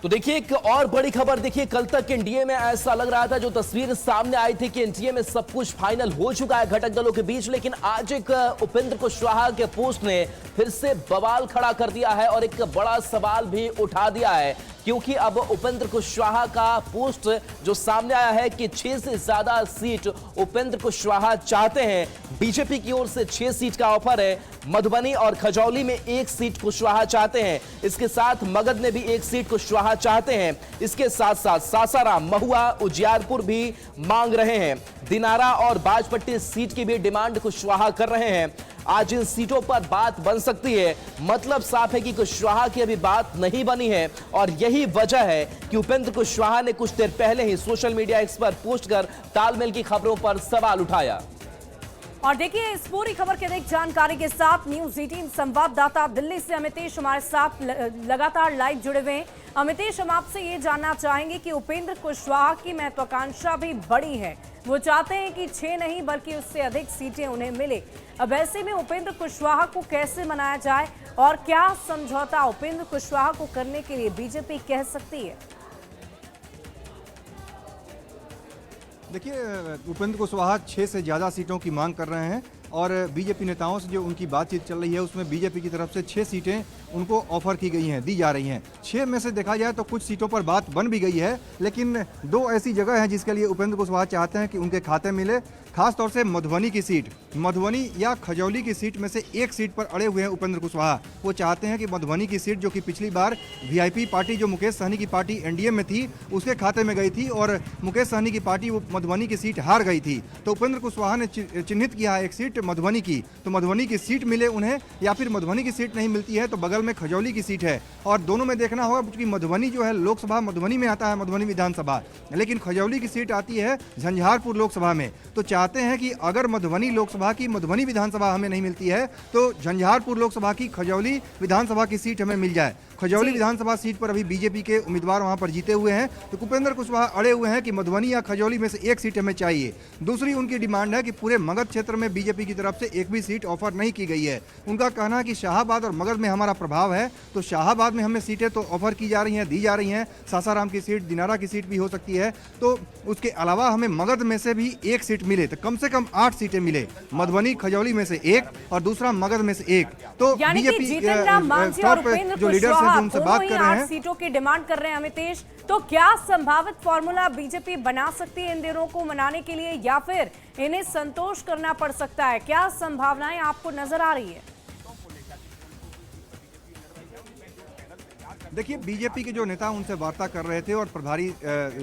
तो देखिए एक और बड़ी खबर, देखिए कल तक एनडीए में ऐसा लग रहा था, जो तस्वीर सामने आई थी कि एनडीए में सब कुछ फाइनल हो चुका है घटक दलों के बीच, लेकिन आज एक उपेंद्र कुशवाहा के पोस्ट ने फिर से बवाल खड़ा कर दिया है और एक बड़ा सवाल भी उठा दिया है, क्योंकि अब उपेंद्र कुशवाहा का पोस्ट जो सामने आया है कि 6 से ज्यादा सीट उपेंद्र कुशवाहा चाहते हैं। बीजेपी की ओर से 6 सीट का ऑफर है, मधुबनी और खजौली में 1 सीट कुशवाहा चाहते हैं, इसके साथ मगध में भी 1 सीट कुशवाहा चाहते हैं, इसके साथ साथ सासाराम, महुआ, उजियारपुर भी मांग रहे हैं, दिनारा और बाजपट्टी सीट की भी डिमांड कुशवाहा कर रहे हैं। आज इन सीटों पर बात बन सकती है, मतलब साफ है कि कुशवाहा की अभी बात नहीं बनी है और यही वजह है कि उपेंद्र कुशवाहा ने कुछ देर पहले ही सोशल मीडिया एक्स पर पोस्ट कर तालमेल की खबरों पर सवाल उठाया। और देखिए इस पूरी खबर के अधिक जानकारी के साथ न्यूज 18 संवाददाता दिल्ली से अमितेश हमारे साथ लगातार लाइव जुड़े हुए हैं। अमितेश, हम आपसे ये जानना चाहेंगे कि उपेंद्र कुशवाहा की महत्वाकांक्षा भी बड़ी है, वो चाहते हैं कि 6 नहीं बल्कि उससे अधिक सीटें उन्हें मिले। अब ऐसे में उपेंद्र कुशवाहा को कैसे मनाया जाए और क्या समझौता उपेंद्र कुशवाहा को करने के लिए बीजेपी कह सकती है? देखिए, उपेंद्र कुशवाहा 6 से ज़्यादा सीटों की मांग कर रहे हैं और बीजेपी नेताओं से जो उनकी बातचीत चल रही है उसमें बीजेपी की तरफ से 6 सीटें उनको ऑफर की गई हैं, दी जा रही हैं। 6 में से देखा जाए तो कुछ सीटों पर बात बन भी गई है, लेकिन 2 ऐसी जगह हैं जिसके लिए उपेंद्र कुशवाहा चाहते हैं कि उनके खाते मिले, खास तौर से मधुबनी की सीट, मधुबनी या खजौली की सीट में से 1 सीट पर अड़े हुए हैं उपेंद्र कुशवाहा। वो चाहते हैं कि मधुबनी की सीट, जो कि पिछली बार वीआईपी पार्टी जो मुकेश सहनी की पार्टी एनडीए में थी उसके खाते में गई थी और मुकेश सहनी की पार्टी वो मधुबनी की सीट हार गई थी, तो उपेंद्र कुशवाहा ने चिन्हित किया है 1 सीट मधुबनी की, तो मधुबनी की सीट मिले उन्हें, या फिर मधुबनी की सीट नहीं मिलती है तो बगल में खजौली की सीट है। और दोनों में देखना होगा, क्योंकि मधुबनी जो है लोकसभा मधुबनी में आता है, मधुबनी विधानसभा, लेकिन खजौली की सीट आती है झंझारपुर लोकसभा में। तो चाहते हैं कि अगर मधुबनी लोकसभा की मधुबनी विधानसभा हमें नहीं मिलती है तो झंझारपुर लोकसभा की खजौली विधानसभा की सीट हमें मिल जाए। खजौली विधानसभा सीट पर अभी बीजेपी के उम्मीदवार वहां पर जीते हुए हैं, तो उपेंद्र कुशवाहा अड़े हुए हैं कि मधुबनी या खजौली में से 1 सीट हमें चाहिए। दूसरी उनकी डिमांड है कि पूरे मगध क्षेत्र में बीजेपी की तरफ से 1 भी सीट ऑफर नहीं की गई है। उनका कहना है कि शाहाबाद और मगध में हमारा प्रभाव है, तो शाहाबाद में हमें सीटें तो ऑफर की जा रही हैं, दी जा रही हैं, सासाराम की सीट, दिनारा की सीट भी हो सकती है, तो उसके अलावा हमें मगध में से भी 1 सीट मिले, तो कम से कम 8 सीटें मिले, मधुबनी खजौली में से 1 और दूसरा मगध में से 1। तो बीजेपी जो लीडर्स हैं जो उनसे बात कर रहे हैं, सीटों की डिमांड कर रहे हैं अमितेश, तो क्या संभावित फॉर्मूला बीजेपी बना सकती है इन दिनों को मनाने के लिए, या फिर इन्हें संतोष करना पड़ सकता है? क्या संभावनाएं आपको नजर आ रही है? देखिए, बीजेपी के जो नेता उनसे वार्ता कर रहे थे और प्रभारी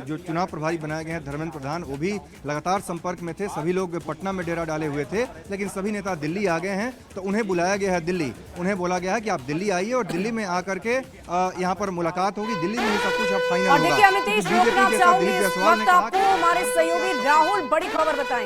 जो चुनाव प्रभारी बनाए गए हैं धर्मेंद्र प्रधान, वो भी लगातार संपर्क में थे। सभी लोग पटना में डेरा डाले हुए थे, लेकिन सभी नेता दिल्ली आ गए हैं, तो उन्हें बुलाया गया है दिल्ली। उन्हें बोला गया है कि आप दिल्ली आइए और दिल्ली में आकर के यहाँ पर मुलाकात होगी, दिल्ली में ही सब कुछ अब फाइनल होगा। देखिए अमितेश, हमारे सहयोगी राहुल बड़ी खबर बताएं।